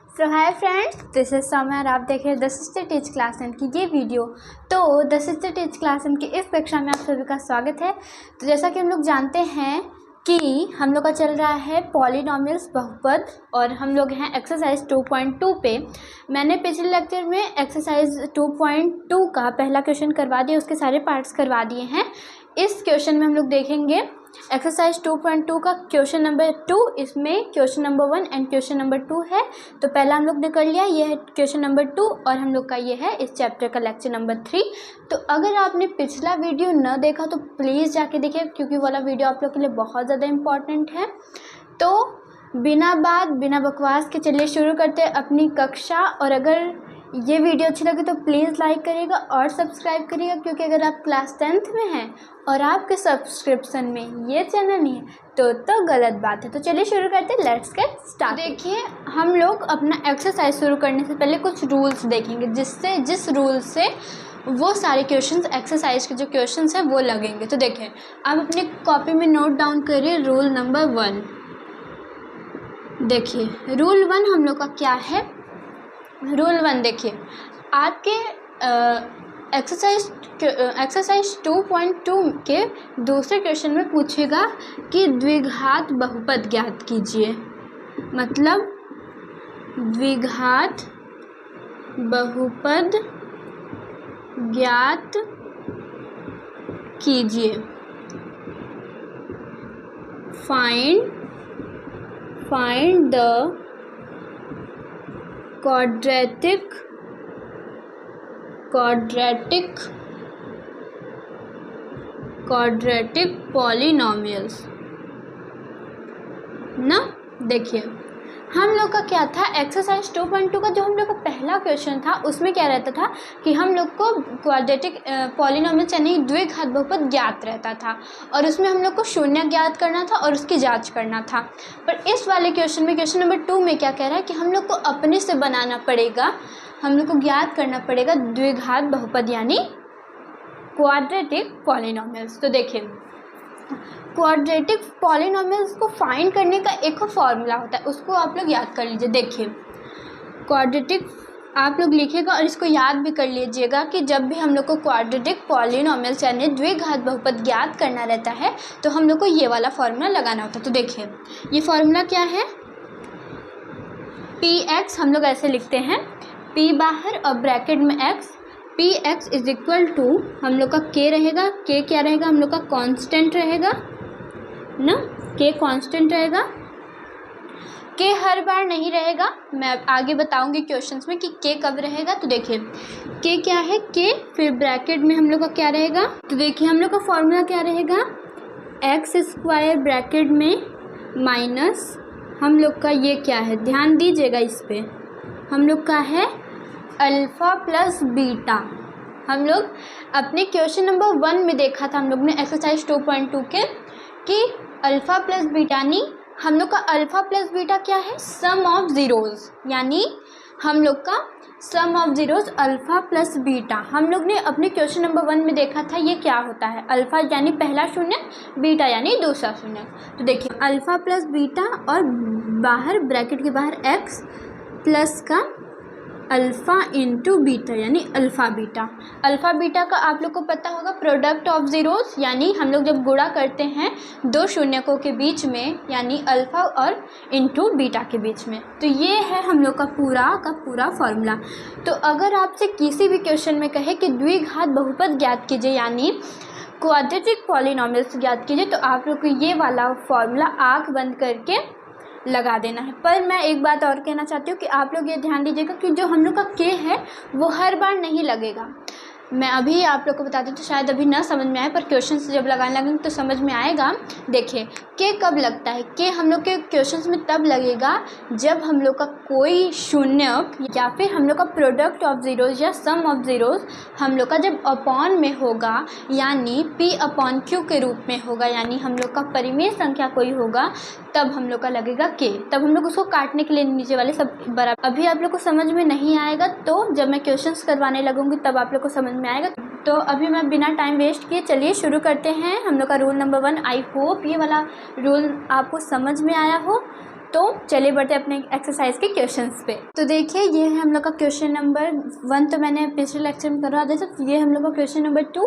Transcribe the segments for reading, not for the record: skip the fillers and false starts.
So hi friends, this is Saumya और आप देख रहे हैं द सिस्टर टीच क्लास 10 की ये वीडियो। तो द सिस्टर टीच क्लास 10 की इस कक्षा में आप सभी का स्वागत है। तो जैसा कि हम लोग जानते हैं कि हम लोग का चल रहा है पॉलिनोमियल्स बहुपद और हम लोग हैं एक्सरसाइज 2.2 पे। मैंने पिछले लेक्चर में एक्सरसाइज 2.2 का पहला क्वेश्चन करवा दिया, उसके सारे पार्ट्स करवा दिए हैं। इस क्वेश्चन में हम लोग देखेंगे एक्सरसाइज 2.2 का क्वेश्चन नंबर 2। इसमें question number 1 and question number 2 है। तो पहला हम लोग ने कर लिया, ये है क्वेश्चन नंबर 2 और हम लोग का ये है इस चैप्टर का लेक्चर नंबर 3। तो अगर आपने पिछला वीडियो न देखा तो प्लीज़ जाके देखिए, क्योंकि वाला वीडियो आप लोग के लिए बहुत ज़्यादा इम्पॉर्टेंट है। तो बिना बात बिना बकवास के चलिए शुरू करते हैं अपनी कक्षा। और अगर ये वीडियो अच्छी लगे तो प्लीज़ लाइक करिएगा और सब्सक्राइब करिएगा, क्योंकि अगर आप क्लास 10th में हैं और आपके सब्सक्रिप्शन में ये चैनल नहीं है तो गलत बात है। तो चलिए शुरू करते हैं, लेट्स गेट स्टार्ट। देखिए, हम लोग अपना एक्सरसाइज शुरू करने से पहले कुछ रूल्स देखेंगे, जिस रूल से वो सारे क्वेश्चंस एक्सरसाइज के जो क्वेश्चंस हैं वो लगेंगे। तो देखिए, आप अपनी कॉपी में नोट डाउन करिए रूल नंबर 1। देखिए रूल 1 हम लोग का क्या है। रूल 1 देखिए, आपके एक्सरसाइज 2.2 के दूसरे क्वेश्चन में पूछेगा कि द्विघात बहुपद ज्ञात कीजिए। मतलब द्विघात बहुपद ज्ञात कीजिए। फाइंड द quadratic polynomials ना। देखिए, हम लोग का क्या था, एक्सरसाइज 2.2 का जो हम लोग का पहला क्वेश्चन था उसमें क्या रहता था कि हम लोग को क्वाड्रेटिक पॉलिनोमियल यानी द्विघात बहुपद ज्ञात रहता था और उसमें हम लोग को शून्य ज्ञात करना था और उसकी जांच करना था। पर इस वाले क्वेश्चन में, क्वेश्चन नंबर 2 में क्या कह रहा है कि हम लोग को अपने से बनाना पड़ेगा, हम लोग को ज्ञात करना पड़ेगा द्विघात बहुपद यानी क्वाड्रेटिक पॉलिनोमियल्स। तो देखिए, क्वाड्रेटिक पॉलिनोमियल्स को फाइंड करने का एक फॉर्मूला होता है, उसको आप लोग याद कर लीजिए। देखिए, क्वाड्रेटिक आप लोग लिखिएगा और इसको याद भी कर लीजिएगा कि जब भी हम लोग को क्वाड्रेटिक पॉलिनोमियल्स यानी द्विघात बहुपद ज्ञात करना रहता है तो हम लोग को ये वाला फॉर्मूला लगाना होता है। तो देखिए, ये फॉर्मूला क्या है, px हम लोग ऐसे लिखते हैं, p बाहर और ब्रैकेट में x, px is equal to हम लोग का k रहेगा, k क्या रहेगा, हम लोग का कांस्टेंट रहेगा ना, k कांस्टेंट रहेगा। k हर बार नहीं रहेगा, मैं आगे बताऊंगी क्वेश्चंस में कि k कब रहेगा। तो देखिए, k क्या है, k फिर ब्रैकेट में हम लोग का क्या रहेगा। तो देखिए, हम लोग का फॉर्मूला क्या रहेगा, एक्स स्क्वायर ब्रैकेट में माइनस हम लोग का ये क्या है, ध्यान दीजिएगा इस पे, हम लोग का है अल्फ़ा प्लस बीटा। हम लोग अपने क्वेश्चन नंबर 1 में देखा था हम लोग ने एक्सरसाइज 2.2 के कि अल्फ़ा प्लस बीटा यानी हम लोग का अल्फ़ा प्लस बीटा क्या है, सम ऑफ ज़ीरोज़, यानी हम लोग का sum of zeros alpha plus beta. हम लोग ने अपने क्वेश्चन नंबर 1 में देखा था ये क्या होता है, अल्फ़ा यानी पहला शून्य, बीटा यानी दूसरा शून्य। तो देखिए, अल्फ़ा प्लस बीटा और बाहर ब्रैकेट के बाहर एक्स प्लस का अल्फ़ा इंटू बीटा यानी अल्फ़ा बीटा। अल्फ़ा बीटा का आप लोग को पता होगा प्रोडक्ट ऑफ ज़ीरोज़, यानी हम लोग जब गुणा करते हैं दो शून्यकों के बीच में, यानी अल्फ़ा और इंटू बीटा के बीच में। तो ये है हम लोग का पूरा फॉर्मूला। तो अगर आपसे किसी भी क्वेश्चन में कहे कि द्विघात बहुपद ज्ञात कीजिए यानी क्वाड्रेटिक पॉलिनोमियल्स ज्ञात कीजिए, तो आप लोग को ये वाला फॉर्मूला आँख बंद करके लगा देना है। पर मैं एक बात और कहना चाहती हूँ कि आप लोग ये ध्यान दीजिएगा कि जो हम लोग का k है वो हर बार नहीं लगेगा। मैं अभी आप लोग को बताती हूँ, तो शायद अभी ना समझ में आए, पर क्वेश्चन जब लगाने लगेंगे तो समझ में आएगा। देखिए, k कब लगता है, k हम लोग के क्वेश्चंस में तब लगेगा जब हम लोग का कोई शून्यक या फिर हम लोग का प्रोडक्ट ऑफ ज़ीरोज़ या सम ऑफ ज़ीरोज़ हम लोग का जब अपॉन में होगा, यानी p अपॉन q के रूप में होगा, यानी हम लोग का परिमेय संख्या कोई होगा, तब हम लोग का लगेगा k। तब हम लोग उसको काटने के लिए नीचे वाले सब बराबर। अभी आप लोग को समझ में नहीं आएगा, तो जब मैं क्वेश्चंस करवाने लगूंगी तब आप लोग को समझ में आएगा। तो अभी मैं बिना टाइम वेस्ट किए चलिए शुरू करते हैं हम लोग का रूल नंबर 1। आई होप ये वाला रूल आपको समझ में आया हो। तो चलिए बढ़ते अपने एक्सरसाइज के क्वेश्चंस पे। तो देखिए ये है हम लोग का क्वेश्चन नंबर 1, तो मैंने पिछले लेक्चर में करवा दिया था। तो ये हम लोग का क्वेश्चन नंबर 2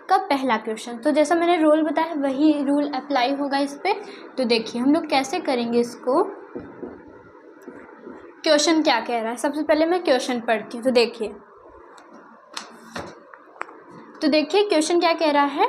का पहला क्वेश्चन। तो जैसा मैंने रूल बताया वही रूल अप्लाई होगा इस पर। तो देखिए हम लोग कैसे करेंगे इसको। क्वेश्चन क्या कह रहा है, सबसे पहले मैं क्वेश्चन पढ़ती हूँ। तो देखिए क्वेश्चन क्या कह रहा है,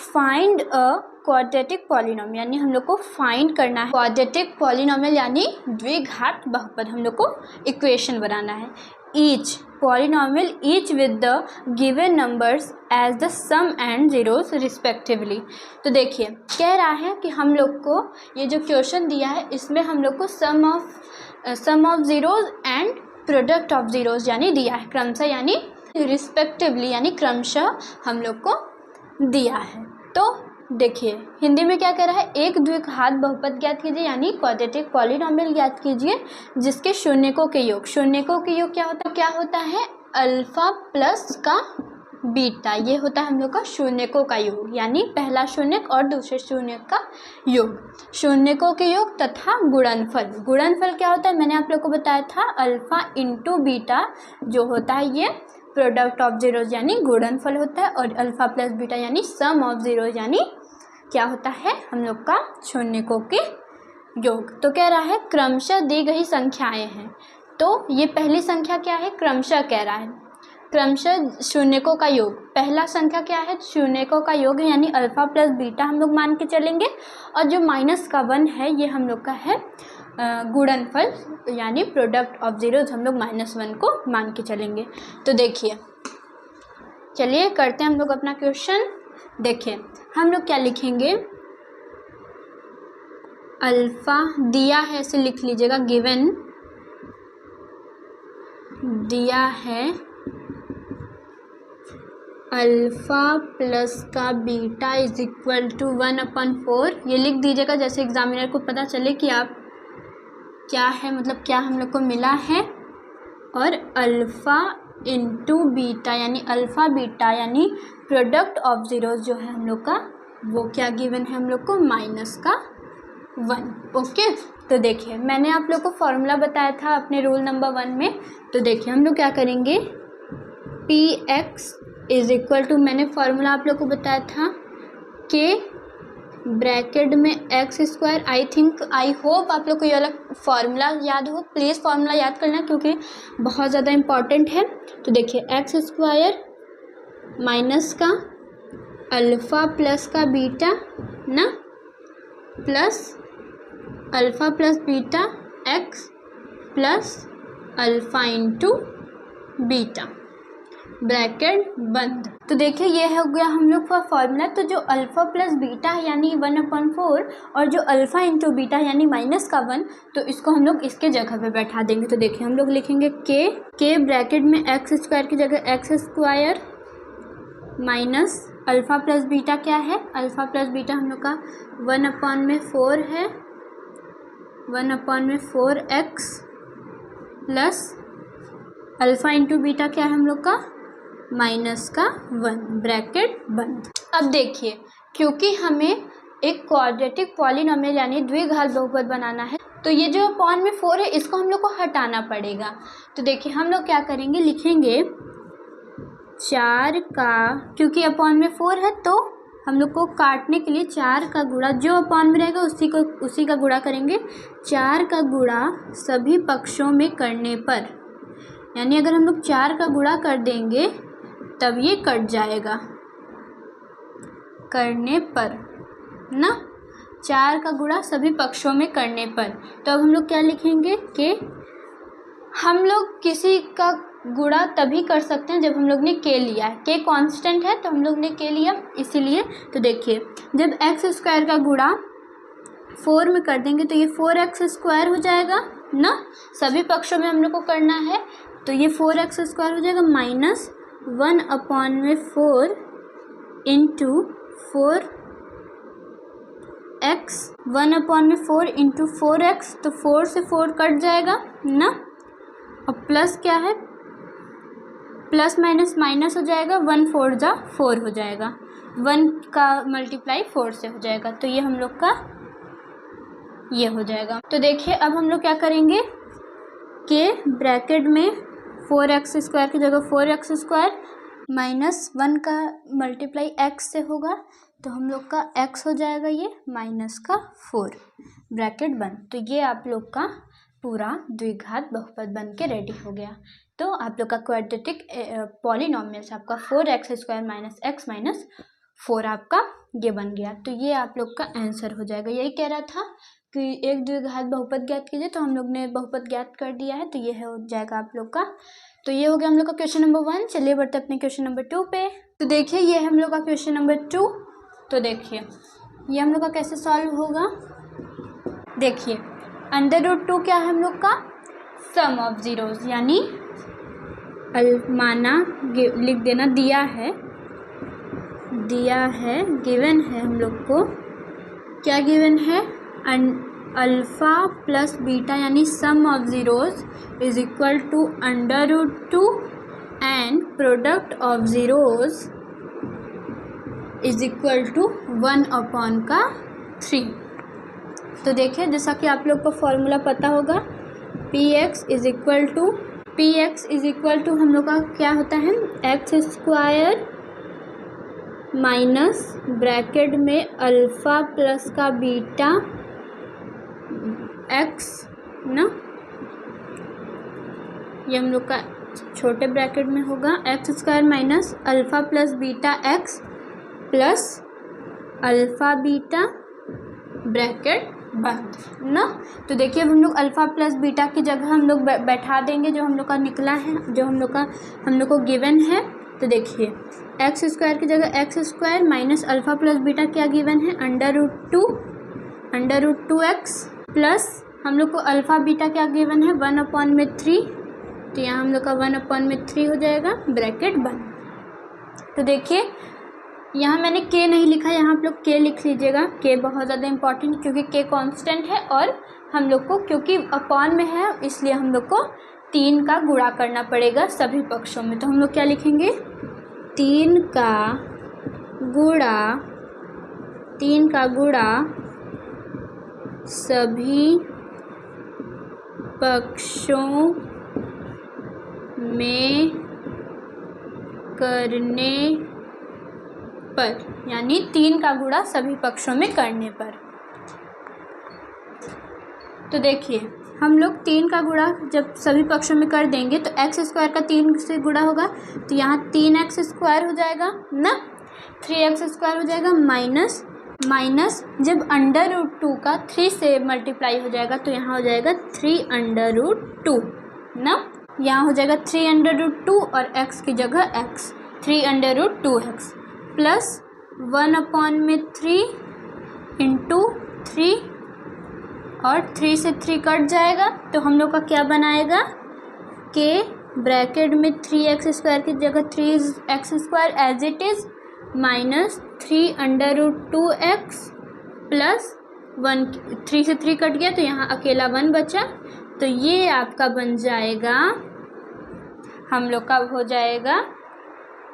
फाइंड अ क्वाड्रेटिक पॉलिनोमियल, यानी हम लोग को फाइंड करना है क्वाड्रेटिक पॉलिनोमियल यानी द्विघात बहुपद, हम लोग को इक्वेशन बनाना है। Each polynomial each with the given numbers as the sum and zeros respectively. तो देखिए कह रहा है कि हम लोग को ये जो क्वेश्चन दिया है इसमें हम लोग को sum of zeros and product of zeros यानी दिया है क्रमशः, यानी रिस्पेक्टिवली यानी क्रमशः हम लोग को दिया है। तो देखिए हिंदी में क्या कह रहा है, एक द्विघात बहुपद ज्ञात कीजिए यानी क्वाड्रेटिक पॉलिनोमियल ज्ञात कीजिए जिसके शून्यकों के योग। शून्यकों के योग क्या होता है अल्फा प्लस का बीटा, ये होता है हम लोग का शून्यकों का योग, यानी पहला शून्यक और दूसरे शून्यक का योग। शून्यकों के योग तथा गुणनफल। गुणनफल क्या होता है मैंने आप लोग को बताया था, अल्फा इंटू बीटा जो होता है ये प्रोडक्ट ऑफ जीरोज यानी गुणनफल होता है, और अल्फा प्लस बीटा यानी सम ऑफ जीरोज यानी क्या होता है हम लोग का शून्यकों के योग। तो कह रहा है क्रमशः दी गई संख्याएं हैं। तो ये पहली संख्या क्या है, क्रमशः कह रहा है, क्रमशः शून्यकों का योग। पहला संख्या क्या है, शून्यकों का योग है यानी अल्फा प्लस बीटा हम लोग मान के चलेंगे, और जो माइनस का 1 है ये हम लोग का है गुणनफल यानी प्रोडक्ट ऑफ जीरोज, हम लोग -1 को मान के चलेंगे। तो देखिए चलिए करते हैं हम लोग अपना क्वेश्चन। देखिए हम लोग क्या लिखेंगे, अल्फा दिया है ऐसे लिख लीजिएगा, गिवन दिया है अल्फा प्लस का बीटा इज इक्वल टू 1/4, ये लिख दीजिएगा जैसे एग्जामिनर को पता चले कि आप क्या है, मतलब क्या हम लोग को मिला है। और अल्फ़ा इंटू बीटा यानी अल्फ़ा बीटा यानी प्रोडक्ट ऑफ जीरोज जो है हम लोग का वो क्या गिवन है हम लोग को -1। ओके, तो देखिए मैंने आप लोग को फॉर्मूला बताया था अपने रूल नंबर 1 में। तो देखिए हम लोग क्या करेंगे, px इज इक्वल टू, मैंने फॉर्मूला आप लोग को बताया था k ब्रैकेट में x²। आई होप आप लोग को ये वाला फार्मूला याद हो। प्लीज़ फार्मूला याद करना क्योंकि बहुत ज़्यादा इम्पॉर्टेंट है। तो देखिए x² माइनस का अल्फ़ा प्लस का बीटा ना, plus alpha plus beta x plus alpha into beta bracket बंद। तो देखिए ये हो गया हम लोग का फॉर्मूला। तो जो अल्फ़ा प्लस बीटा है यानी 1/4 और जो अल्फ़ा इंटू बीटा यानी -1, तो इसको हम लोग इसके जगह पे बैठा देंगे। तो देखिए हम लोग लिखेंगे k ब्रैकेट में x² की जगह x² minus alpha plus beta क्या है, अल्फ़ा प्लस बीटा हम लोग का 1/4 है, 1/4x plus alpha into beta क्या है हम लोग का -1 ब्रैकेट बंद। अब देखिए क्योंकि हमें एक क्वाड्रेटिक पॉलिनोमियल यानी द्विघात बहुपद बनाना है, तो ये जो अपॉन में 4 है इसको हम लोग को हटाना पड़ेगा। तो देखिए हम लोग क्या करेंगे, लिखेंगे 4 का, क्योंकि अपॉन में 4 है तो हम लोग को काटने के लिए 4 का गुणा जो अपॉन में रहेगा उसी का गुणा करेंगे। 4 का गुणा सभी पक्षों में करने पर, यानी अगर हम लोग 4 का गुणा कर देंगे तब ये कट जाएगा करने पर ना, 4 का गुणा सभी पक्षों में करने पर। तो अब हम लोग क्या लिखेंगे कि हम लोग किसी का गुणा तभी कर सकते हैं जब हम लोग ने k लिया है। k कांस्टेंट है तो हम लोग ने k लिया इसीलिए। तो देखिए जब x² का गुणा 4 में कर देंगे तो ये 4x² हो जाएगा ना, सभी पक्षों में हम लोग को करना है। तो ये 4x² हो जाएगा minus 1/4 into 4x, 1/4 into 4x, तो 4 से 4 कट जाएगा ना, और प्लस क्या है, प्लस माइनस माइनस हो जाएगा, 1 4 जा 4 हो जाएगा, 1 का मल्टीप्लाई 4 से हो जाएगा। तो ये हम लोग का ये हो जाएगा। तो देखिए अब हम लोग क्या करेंगे, के ब्रैकेट में 4x² की जगह 4x² -1 का मल्टीप्लाई x से होगा तो हम लोग का x हो जाएगा ये -4 ब्रैकेट बंद। तो ये आप लोग का पूरा द्विघात बहुपद बन के रेडी हो गया। तो आप लोग का क्वाड्रेटिक पॉलिनोमियल्स आपका 4x² - x - 4 आपका ये बन गया। तो ये आप लोग का आंसर हो जाएगा। यही कह रहा था कि एक द्विघात बहुपद ज्ञात कीजिए, तो हम लोग ने बहुपद ज्ञात कर दिया है। तो ये हो जाएगा आप लोग का। तो ये हो गया हम लोग का क्वेश्चन नंबर 1। चलिए बढ़ते अपने क्वेश्चन नंबर 2 पे। तो देखिए ये हम लोग का क्वेश्चन नंबर 2। तो देखिए ये हम लोग का कैसे सॉल्व होगा। देखिए √2 क्या है हम लोग का, सम ऑफ जीरोज, यानी माना लिख देना दिया है गिवन है हम लोग को, क्या गिवन है, अल्फ़ा प्लस बीटा यानी sum of zeros is equal to √2 and product of zeros is equal to 1/3। तो देखिए जैसा कि आप लोग को फॉर्मूला पता होगा, px इज इक्वल टू हम लोग का क्या होता है, x² माइनस ब्रैकेट में अल्फ़ा प्लस का बीटा x ना, ये हम लोग का छोटे ब्रैकेट में होगा, x² minus alpha plus beta x plus alpha beta bracket बंद ना। तो देखिए अब हम लोग अल्फ़ा प्लस बीटा की जगह हम लोग बैठा देंगे जो हम लोग का निकला है, जो हम लोग को गिवन है। तो देखिए x² की जगह x² minus alpha plus beta क्या गिवन है, √2x प्लस हम लोग को अल्फ़ा बीटा क्या गिवन है, 1/3। तो यहाँ हम लोग का 1/3 हो जाएगा ब्रैकेट बंद। तो देखिए यहाँ मैंने k नहीं लिखा, यहाँ आप लोग k लिख लीजिएगा। k बहुत ज़्यादा इम्पॉर्टेंट, क्योंकि k कांस्टेंट है और हम लोग को क्योंकि अपॉन में है इसलिए हम लोग को 3 का गुणा करना पड़ेगा सभी पक्षों में। तो हम लोग क्या लिखेंगे, 3 का गुणा सभी पक्षों में करने पर, यानी 3 का गुणा सभी पक्षों में करने पर। तो देखिए हम लोग 3 का गुणा जब सभी पक्षों में कर देंगे तो x² का 3 से गुणा होगा तो यहाँ 3x² हो जाएगा ना, 3x² हो जाएगा माइनस जब √2 का 3 से मल्टीप्लाई हो जाएगा तो यहाँ हो जाएगा 3√2 ना, यहाँ हो जाएगा 3√2 और x की जगह x 3√2x प्लस 1/3 इंटू 3 और 3 से 3 कट जाएगा तो हम लोग का क्या बनाएगा, k ब्रैकेट में 3x² की जगह 3x² as it is minus 3√2x plus 1, 3 से 3 कट गया तो यहाँ अकेला 1 बचा। तो ये आपका बन जाएगा, हम लोग का हो जाएगा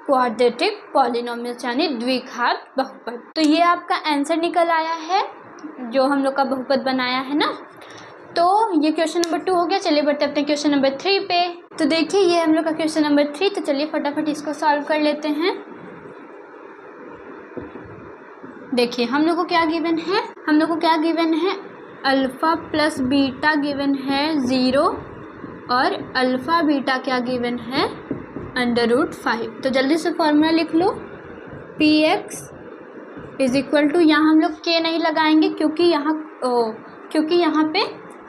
क्वाड्रेटिक पॉलिनोमियल्स यानी द्विघात बहुपद। तो ये आपका आंसर निकल आया है जो हम लोग का बहुपद बनाया है ना। तो ये क्वेश्चन नंबर 2 हो गया। चलिए बढ़ते अपने क्वेश्चन नंबर 3 पे। तो देखिए ये हम लोग का क्वेश्चन नंबर 3। तो चलिए फटाफट इसको सॉल्व कर लेते हैं। देखिए हम लोग को क्या गिवन है, अल्फ़ा प्लस बीटा गिवन है 0 और अल्फ़ा बीटा क्या गिवन है √5। तो जल्दी से फॉर्मूला लिख लो, px इज इक्वल टू, यहाँ हम लोग k नहीं लगाएंगे क्योंकि यहाँ पे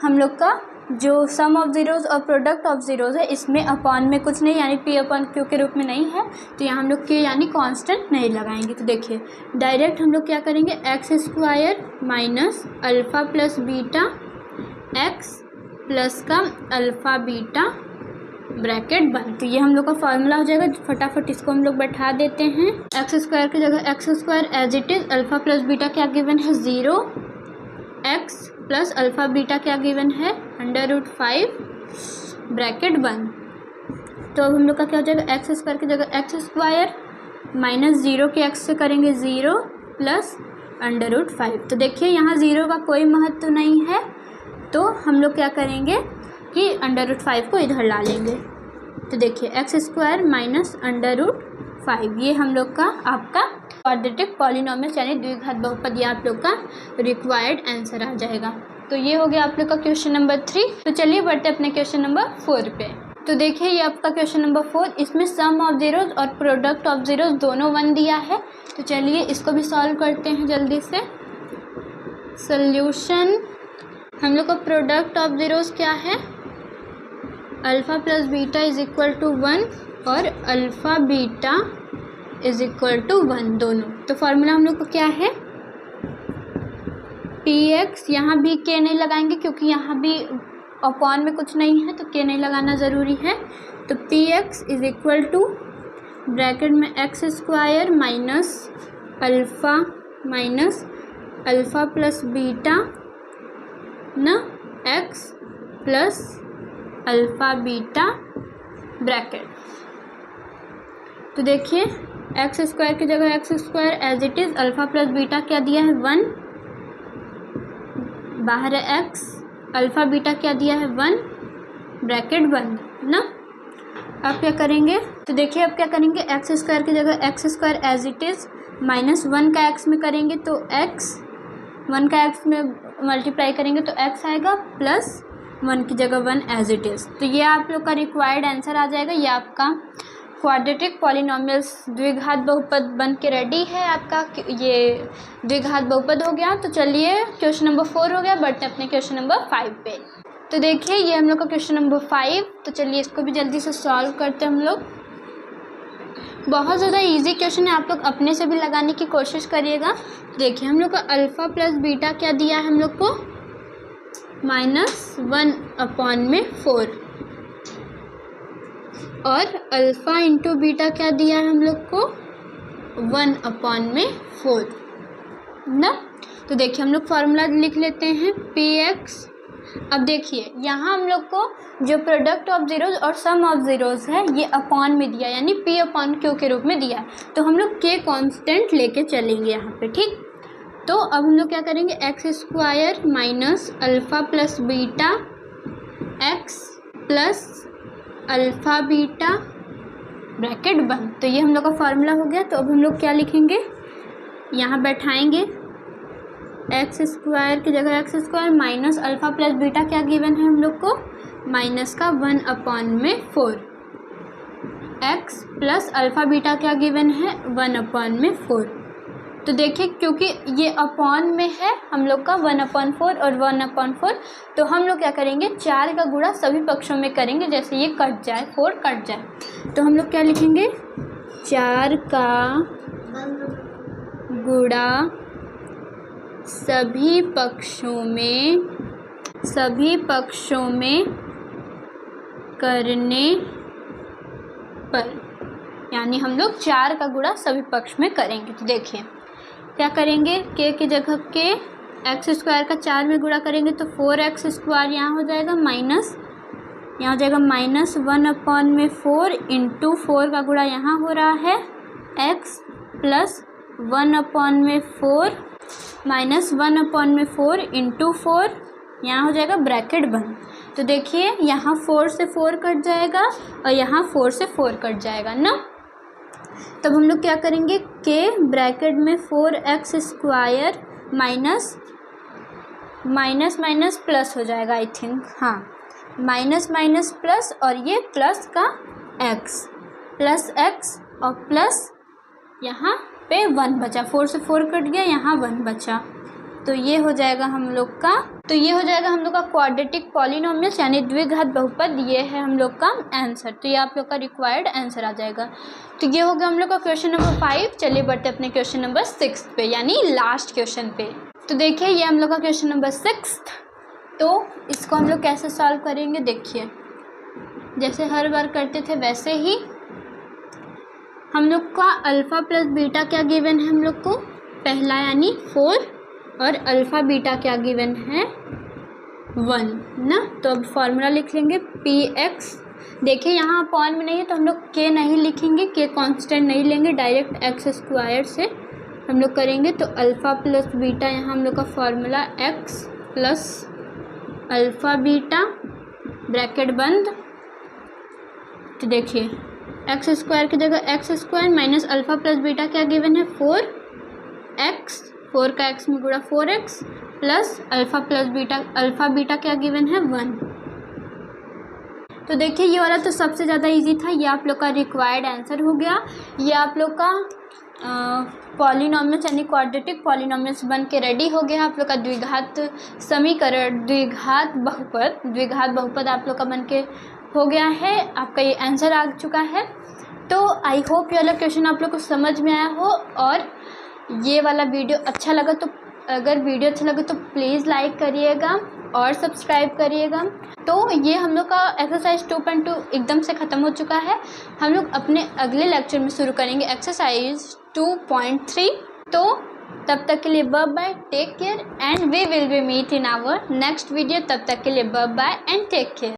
हम लोग का जो सम ऑफ ज़ीरोज़ और प्रोडक्ट ऑफ ज़ीरोज़ है इसमें अपॉन में कुछ नहीं, यानी p/q के रूप में नहीं है। तो यहाँ हम लोग k यानी कांस्टेंट नहीं लगाएंगे। तो देखिए डायरेक्ट हम लोग क्या करेंगे, x² minus alpha plus beta x plus का अल्फ़ा बीटा ब्रैकेट बंद। तो ये हम लोग का फॉर्मूला हो जाएगा। फटाफट इसको हम लोग बैठा देते हैं। x² की जगह x² as it is, alpha plus beta क्या गिवन है 0, x प्लस अल्फ़ा बीटा क्या गिवन है √5 ब्रैकेट बंद। तो अब हम लोग का क्या हो जाएगा, x² की जगह x² माइनस 0 के x से करेंगे 0 प्लस √5। तो देखिए यहाँ 0 का कोई महत्व नहीं है, तो हम लोग क्या करेंगे कि √5 को इधर ला लेंगे। तो देखिए x² माइनस √5 ये हम लोग का आपका क्वाड्रेटिक पॉलिनोमियल यानी द्विघात बहुपद ये आप लोग का रिक्वायर्ड आंसर आ जाएगा। तो ये हो गया आप लोग का क्वेश्चन नंबर 3। तो चलिए बढ़ते अपने क्वेश्चन नंबर 4 पे। तो देखिए ये आपका क्वेश्चन नंबर 4, इसमें सम ऑफ जीरोज और प्रोडक्ट ऑफ जीरोज दोनों 1 दिया है। तो चलिए इसको भी सॉल्व करते हैं जल्दी से। सॉल्यूशन, हम लोग का प्रोडक्ट ऑफ जीरोज क्या है, alpha plus beta is equal to 1 और alpha beta is equal to 1 दोनों। तो फॉर्मूला हम लोग को क्या है, px, यहाँ भी k नहीं लगाएंगे क्योंकि यहाँ भी अपॉन में कुछ नहीं है तो k नहीं लगाना ज़रूरी है। तो px is equal to bracket में x² minus alpha plus beta न x plus alpha beta bracket. तो देखिए x² की जगह x² as it is, alpha plus beta क्या दिया है 1, बाहर है x, अल्फ़ा बीटा क्या दिया है 1, ब्रैकेट बंद ना। अब क्या करेंगे, तो देखिए अब क्या करेंगे, x² की जगह x² as it is minus 1 का x में करेंगे तो x, 1 का x में मल्टीप्लाई करेंगे तो x आएगा, प्लस 1 की जगह 1 एज इट इज़। तो ये आप लोग का रिक्वायर्ड आंसर आ जाएगा। ये आपका क्वाड्रेटिक पॉलिनोमियल्स द्विघात बहुपद बन के रेडी है, आपका ये द्विघात बहुपद हो गया। तो चलिए क्वेश्चन नंबर 4 हो गया, बढ़ते अपने क्वेश्चन नंबर 5 पे। तो देखिए ये हम लोग का क्वेश्चन नंबर 5, तो चलिए इसको भी जल्दी से सॉल्व करते हैं हम लोग। बहुत ज़्यादा इजी क्वेश्चन है, आप लोग अपने से भी लगाने की कोशिश करिएगा। देखिए हम लोग का अल्फ़ा प्लस बीटा क्या दिया है हम लोग को, -1/4 और अल्फ़ा इंटू बीटा क्या दिया है हम लोग को 1/4 ना। तो देखिए हम लोग फार्मूला लिख लेते हैं px। अब देखिए यहाँ हम लोग को जो प्रोडक्ट ऑफ जीरोज और सम ऑफ जीरोज है ये अपॉन में दिया, यानी p/q के रूप में दिया है। तो हम लोग k कांस्टेंट लेके चलेंगे यहाँ पे, ठीक। तो अब हम लोग क्या करेंगे, x² minus alpha plus beta x plus alpha beta bracket बंद। तो ये हम लोग का फार्मूला हो गया। तो अब हम लोग क्या लिखेंगे, यहाँ बैठाएंगे x² की जगह x² minus alpha plus beta क्या गिवन है हम लोग को, माइनस का 1/4, x प्लस अल्फ़ा बीटा क्या गिवन है 1/4। तो देखिए क्योंकि ये अपॉन में है हम लोग का 1/4 और 1/4, तो हम लोग क्या करेंगे 4 का गुणा सभी पक्षों में करेंगे, जैसे ये कट जाए 4 कट जाए। तो हम लोग क्या लिखेंगे, 4 का गुणा सभी पक्षों में करने पर, यानी हम लोग 4 का गुणा सभी पक्ष में करेंगे। तो देखिए क्या करेंगे, k की जगह k, x² का 4 में गुणा करेंगे तो 4x² यहाँ हो जाएगा, माइनस यहाँ हो जाएगा -1/4 इंटू 4 का गुणा यहाँ हो रहा है x प्लस 1/4 माइनस 1/4 इंटू 4 यहाँ हो जाएगा ब्रैकेट बंद। तो देखिए यहाँ 4 से 4 कट जाएगा और यहाँ 4 से 4 कट जाएगा ना। तब हम लोग क्या करेंगे, k ब्रैकेट में 4x² माइनस प्लस हो जाएगा आई थिंक, हाँ माइनस प्लस और ये प्लस का x प्लस x और प्लस यहाँ पे 1 बचा, 4 से 4 कट गया, यहाँ 1 बचा। तो ये हो जाएगा हम लोग का क्वाड्रेटिक पॉलिनोमियल्स यानी द्विघात बहुपद, ये है हम लोग का आंसर। तो ये आप लोग का रिक्वायर्ड आंसर आ जाएगा। तो ये हो गया हम लोग का क्वेश्चन नंबर 5। चलिए बढ़ते अपने क्वेश्चन नंबर 6 पे, यानी लास्ट क्वेश्चन पे। तो देखिए ये हम लोग का क्वेश्चन नंबर 6। तो इसको हम लोग कैसे सॉल्व करेंगे, देखिए जैसे हर बार करते थे वैसे ही हम लोग का अल्फ़ा प्लस बीटा क्या गिवन है हम लोग को, पहला यानी 4 और अल्फ़ा बीटा क्या गिवन है 1 ना। तो अब फॉर्मूला लिख लेंगे px। देखिए यहाँ अपॉन में नहीं है तो हम लोग k नहीं लिखेंगे, k कांस्टेंट नहीं लेंगे, डायरेक्ट x² से हम लोग करेंगे तो अल्फ़ा प्लस बीटा, यहाँ हम लोग का formula x plus alpha beta bracket बंद। तो देखिए एक्स स्क्वायर की जगह x square minus alpha plus beta क्या गिवन है 4x, 4 का x में गुणा 4x plus alpha plus beta, alpha beta क्या गिवन है 1। तो देखिए ये वाला तो सबसे ज़्यादा इजी था, ये आप लोग का रिक्वायर्ड आंसर हो गया। ये आप लोग का पॉलिनॉमियल्स यानी क्वाड्रेटिक पॉलिनॉमियल्स बन के रेडी हो गया। आप लोग का द्विघात समीकरण, द्विघात बहुपद आप लोग का बन के हो गया है। आपका ये आंसर आ चुका है। तो आई होप ये वाला क्वेश्चन आप लोग को समझ में आया हो, और ये वाला वीडियो अच्छा लगा तो, अगर वीडियो अच्छा लगे तो प्लीज़ लाइक करिएगा और सब्सक्राइब करिएगा। तो ये हम लोग का एक्सरसाइज 2.2 एकदम से ख़त्म हो चुका है। हम लोग अपने अगले लेक्चर में शुरू करेंगे एक्सरसाइज 2.3। तो तब तक के लिए bye bye, take care and we will be meet in our next video. तब तक के लिए bye bye and take care.